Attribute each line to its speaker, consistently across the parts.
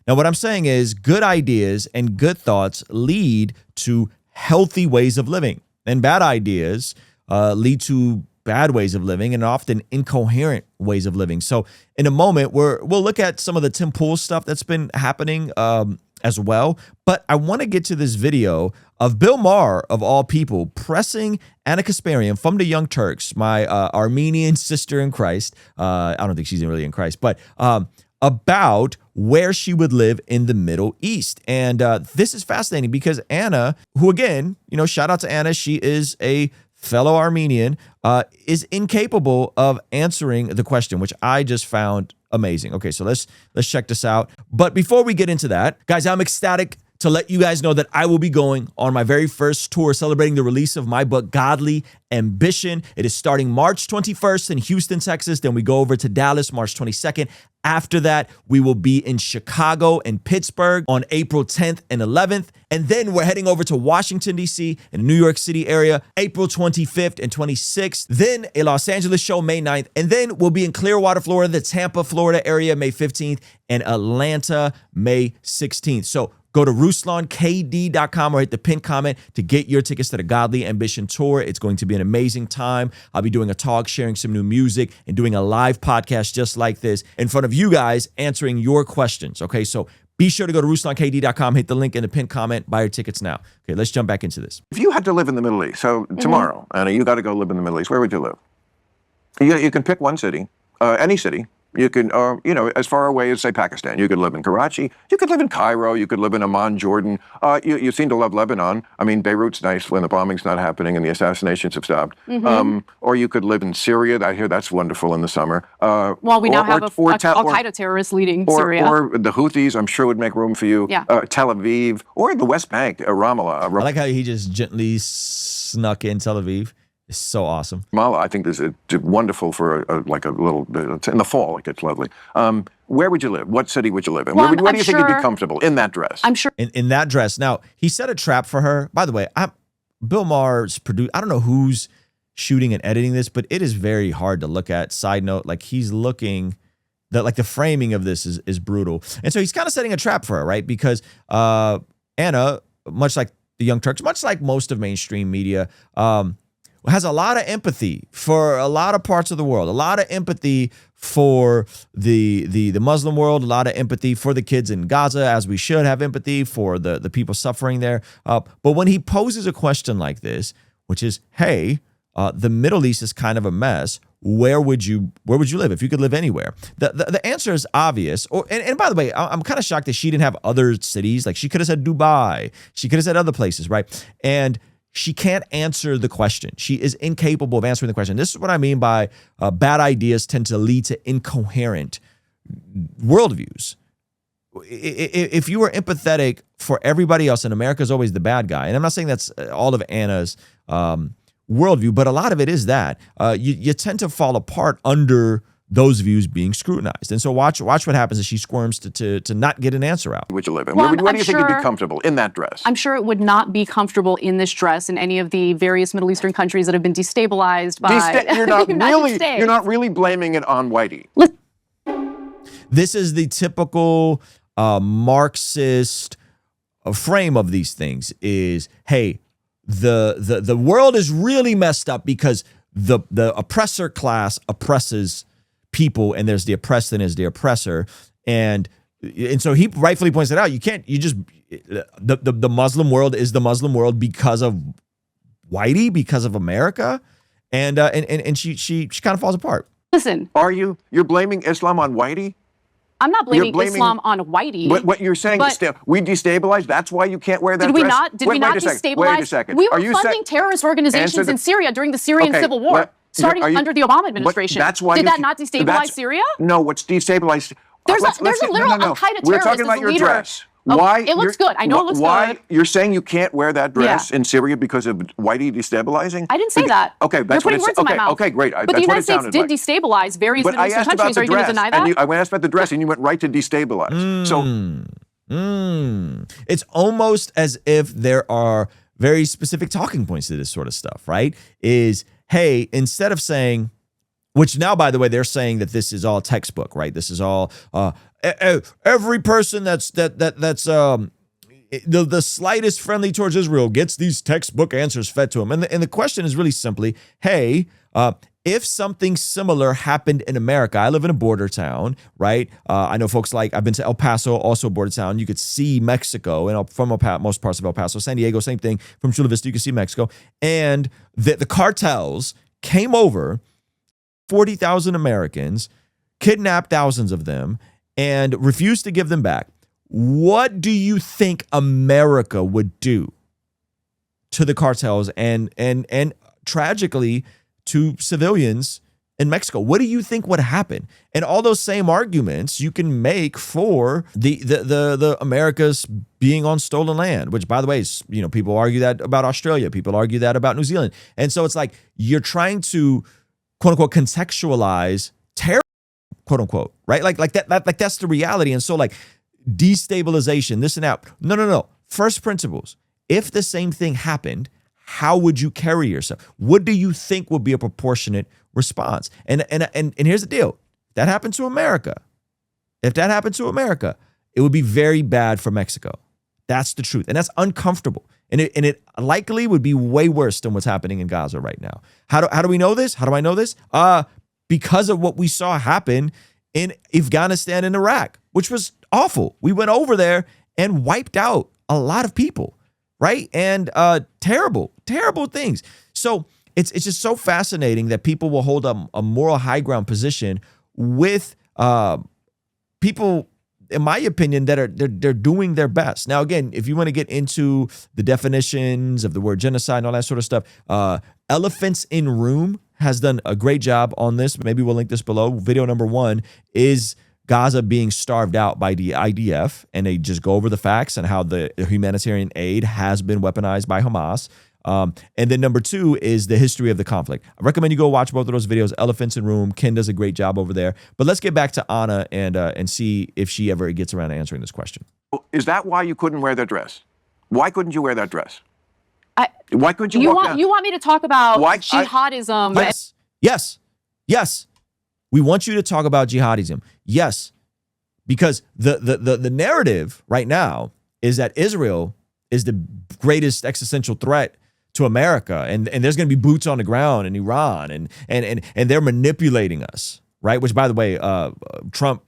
Speaker 1: Now, what I'm saying is good ideas and good thoughts lead to healthy ways of living, and bad ideas lead to bad ways of living and often incoherent ways of living. So in a moment, we'll look at some of the Tim Pool stuff that's been happening as well. But I want to get to this video of Bill Maher, of all people, pressing Ana Kasparian from the Young Turks, my Armenian sister in Christ. I don't think she's really in Christ, but about where she would live in the Middle East. And this is fascinating because Ana, who again, shout out to Ana, she is a fellow Armenian, is incapable of answering the question, which I just found amazing. Okay, so let's check this out. But before we get into that, guys, I'm ecstatic to let you guys know that I will be going on my very first tour celebrating the release of my book, Godly Ambition. It is starting March 21st in Houston, Texas. Then we go over to Dallas, March 22nd. After that, we will be in Chicago and Pittsburgh on April 10th and 11th. And then we're heading over to Washington, D.C. and the New York City area, April 25th and 26th. Then a Los Angeles show, May 9th. And then we'll be in Clearwater, Florida, the Tampa, Florida area, May 15th, and Atlanta, May 16th. So go to RuslanKD.com or hit the pinned comment to get your tickets to the Godly Ambition Tour. It's going to be an amazing time. I'll be doing a talk, sharing some new music, and doing a live podcast just like this in front of you guys, answering your questions. Okay, so be sure to go to RuslanKD.com, hit the link in the pinned comment, buy your tickets now. Okay, let's jump back into this.
Speaker 2: If you had to live in the Middle East, so tomorrow, Anna, you got to go live in the Middle East, where would you live? You can pick one city, any city. You can, as far away as, say, Pakistan. You could live in Karachi. You could live in Cairo. You could live in Amman, Jordan. You seem to love Lebanon. I mean, Beirut's nice when the bombing's not happening and the assassinations have stopped. Or you could live in Syria. I hear that's wonderful in the summer.
Speaker 3: Well, we now have Al-Qaeda terrorists leading Syria.
Speaker 2: Or the Houthis, I'm sure, would make room for you.
Speaker 3: Yeah.
Speaker 2: Tel Aviv. Or the West Bank, Ramallah.
Speaker 1: I like how he just gently snuck in Tel Aviv. It's so awesome.
Speaker 2: Ramallah, I think, is wonderful for a little bit. In the fall, it gets lovely. Where would you live? What city would you live in?
Speaker 3: Well,
Speaker 2: where do you think you'd be comfortable in that dress?
Speaker 3: I'm sure.
Speaker 1: In that dress. Now, he set a trap for her. By the way, Bill Maher's produced. I don't know who's shooting and editing this, but it is very hard to look at. Side note, he's looking, the framing of this is brutal. And so he's kind of setting a trap for her, right? Because Ana, much like the Young Turks, much like most of mainstream media, has a lot of empathy for a lot of parts of the world, a lot of empathy for the Muslim world, a lot of empathy for the kids in Gaza, as we should have empathy for the people suffering there. But when he poses a question like this, which is, hey, the Middle East is kind of a mess. Where would you live if you could live anywhere? The answer is obvious. And by the way, I'm kind of shocked that she didn't have other cities. Like, she could have said Dubai. She could have said other places, right? And she can't answer the question. She is incapable of answering the question. This is what I mean by bad ideas tend to lead to incoherent worldviews. If you were empathetic for everybody else, and America's always the bad guy, and I'm not saying that's all of Anna's worldview, but a lot of it is that, you tend to fall apart under those views being scrutinized. And so watch what happens as she squirms to not get an answer out.
Speaker 2: Would you live in?
Speaker 3: Well,
Speaker 2: where do you think you'd be comfortable in that dress?
Speaker 3: I'm sure it would not be comfortable in this dress in any of the various Middle Eastern countries that have been destabilized by
Speaker 2: You're not really blaming it on Whitey.
Speaker 1: This is the typical Marxist frame of these things is, hey, the world is really messed up because the oppressor class oppresses people, and there's the oppressed and there's the oppressor, and so he rightfully points it out. The Muslim world is the Muslim world because of Whitey, because of America, and she kind of falls apart.
Speaker 3: Listen,
Speaker 2: you're blaming Islam on Whitey?
Speaker 3: I'm not blaming Islam on Whitey.
Speaker 2: What you're saying is we destabilized. That's why you can't wear that dress.
Speaker 3: Did we not destabilize?
Speaker 2: Wait a second.
Speaker 3: We were funding terrorist organizations in Syria during the Syrian civil war. Starting under the Obama administration.
Speaker 2: That's why
Speaker 3: did that not destabilize Syria?
Speaker 2: No, what's destabilized?
Speaker 3: There's a literal Al-Qaeda terrorist.
Speaker 2: We're talking about your dress.
Speaker 3: Why? It looks good. I know it looks good.
Speaker 2: You're saying you can't wear that dress in Syria because of Whitey destabilizing?
Speaker 3: I didn't say that.
Speaker 2: Okay, that's
Speaker 3: You're putting words in my mouth.
Speaker 2: Okay, great.
Speaker 3: But the United States did destabilize various Middle Eastern countries. Are you going to deny that?
Speaker 2: I asked about the dress, and you went right to destabilize.
Speaker 1: It's almost as if there are very specific talking points to this sort of stuff, right? Is, hey, instead of saying, which now, by the way, they're saying that this is all textbook, right? This is all every person that's the slightest friendly towards Israel gets these textbook answers fed to them. And the question is really simply, hey, if something similar happened in America, I live in a border town, right? I know folks I've been to El Paso, also a border town. You could see Mexico, and from most parts of El Paso. San Diego, same thing. From Chula Vista, you can see Mexico. And the cartels came over, 40,000 Americans, kidnapped thousands of them, and refused to give them back. What do you think America would do to the cartels and tragically to civilians in Mexico? What do you think would happen? And all those same arguments you can make for the Americas being on stolen land, which, by the way, is, people argue that about Australia, people argue that about New Zealand. And so it's like you're trying to quote unquote contextualize terror, quote unquote, right? Like that's the reality. And so destabilization, this and that. No. First principles. If the same thing happened, how would you carry yourself? What do you think would be a proportionate response? And here's the deal. That happened to America. If that happened to America, it would be very bad for Mexico. That's the truth. And that's uncomfortable. And it likely would be way worse than what's happening in Gaza right now. How do we know this? How do I know this? Because of what we saw happen in Afghanistan and Iraq, which was awful. We went over there and wiped out a lot of people, right? And terrible things. So it's just so fascinating that people will hold a moral high ground position with people, in my opinion, that they're doing their best. Now, again, if you want to get into the definitions of the word genocide and all that sort of stuff, Elephants in Room has done a great job on this. Maybe we'll link this below. Video number 1 is Gaza being starved out by the IDF, and they just go over the facts and how the humanitarian aid has been weaponized by Hamas. And then number 2 is the history of the conflict. I recommend you go watch both of those videos. Elephants in Room. Ken does a great job over there. But let's get back to Anna and see if she ever gets around to answering this question.
Speaker 2: Is that why you couldn't wear that dress? Why couldn't you wear that dress? Why couldn't you?
Speaker 3: You want me to talk about jihadism?
Speaker 1: Yes. We want you to talk about jihadism. Yes, because the narrative right now is that Israel is the greatest existential threat to America, and there's going to be boots on the ground in Iran, and they're manipulating us, right? Which, by the way, Trump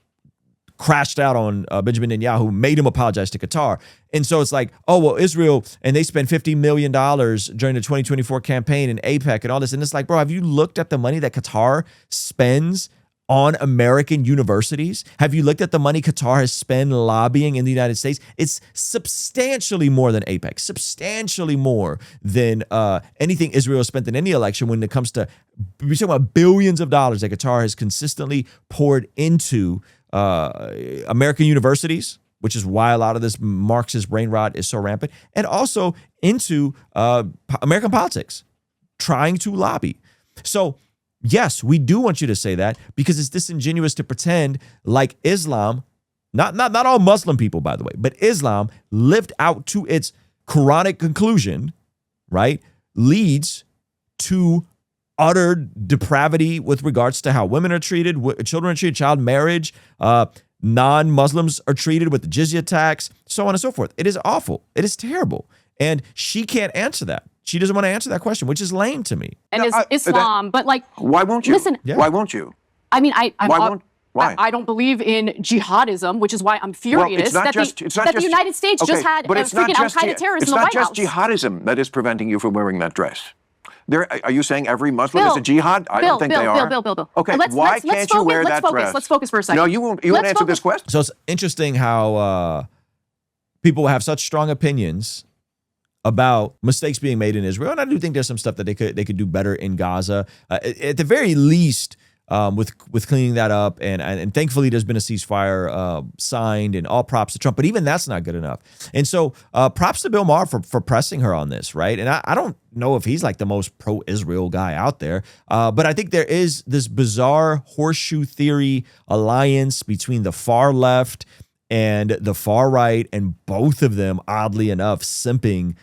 Speaker 1: crashed out on Benjamin Netanyahu, made him apologize to Qatar. And so it's like, oh, well, Israel, and they spent $50 million during the 2024 campaign in APEC and all this. And it's like, bro, have you looked at the money that Qatar spends on American universities? Have you looked at the money Qatar has spent lobbying in the United States? It's substantially more than APEC, substantially more than anything Israel has spent in any election when it comes to, we're talking about billions of dollars that Qatar has consistently poured into American universities, which is why a lot of this Marxist brain rot is so rampant, and also into American politics, trying to lobby. So yes, we do want you to say that, because it's disingenuous to pretend like Islam, not all Muslim people, by the way, but Islam lived out to its Quranic conclusion, right, leads to utter depravity with regards to how women are treated, children are treated, child marriage, non-Muslims are treated with the jizya tax, so on and so forth. It is awful. It is terrible. And she can't answer that. She doesn't want to answer that question, which is lame to me.
Speaker 3: And Islam, but
Speaker 2: why won't you?
Speaker 3: Listen,
Speaker 2: why won't you?
Speaker 3: I mean,
Speaker 2: Why?
Speaker 3: I don't believe in jihadism, which is why I'm furious that the United States just had freaking Al-Qaeda terrorists in the White House.
Speaker 2: It's not just jihadism that is preventing you from wearing that dress. Are you saying every Muslim is a jihad? I don't think they are.
Speaker 3: Bill.
Speaker 2: Okay, why can't you wear that dress?
Speaker 3: Let's focus for a second.
Speaker 2: No, you won't answer this question.
Speaker 1: So it's interesting how people have such strong opinions about mistakes being made in Israel, and I do think there's some stuff that they could do better in Gaza. At the very least, with cleaning that up, and thankfully there's been a ceasefire signed, and all props to Trump, but even that's not good enough. And so props to Bill Maher for pressing her on this, right? And I don't know if he's like the most pro-Israel guy out there, but I think there is this bizarre horseshoe theory alliance between the far left and the far right, and both of them, oddly enough, simping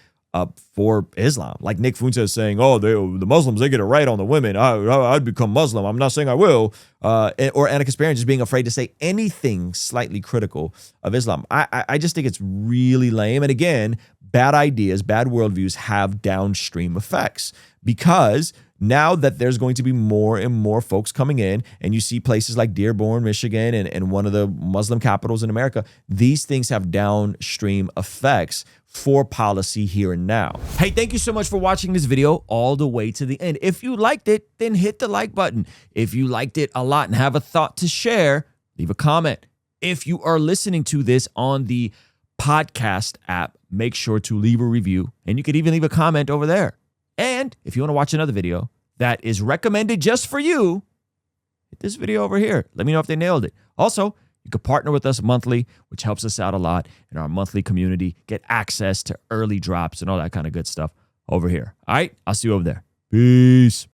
Speaker 1: for Islam. Like Nick Funta is saying, oh, the Muslims, they get it right on the women. I'd become Muslim. I'm not saying I will. Or Anna Kasparian just being afraid to say anything slightly critical of Islam. I just think it's really lame. And again, bad ideas, bad worldviews have downstream effects, because now that there's going to be more and more folks coming in, and you see places like Dearborn, Michigan, and one of the Muslim capitals in America, these things have downstream effects for policy here and now. Hey, thank you so much for watching this video all the way to the end. If you liked it, then hit the like button. If you liked it a lot and have a thought to share, leave a comment. If you are listening to this on the podcast app, make sure to leave a review, and you could even leave a comment over there. And if you want to watch another video that is recommended just for you, hit this video over here. Let me know if they nailed it. Also, you can partner with us monthly, which helps us out a lot in our monthly community. Get access to early drops and all that kind of good stuff over here. All right, I'll see you over there. Peace.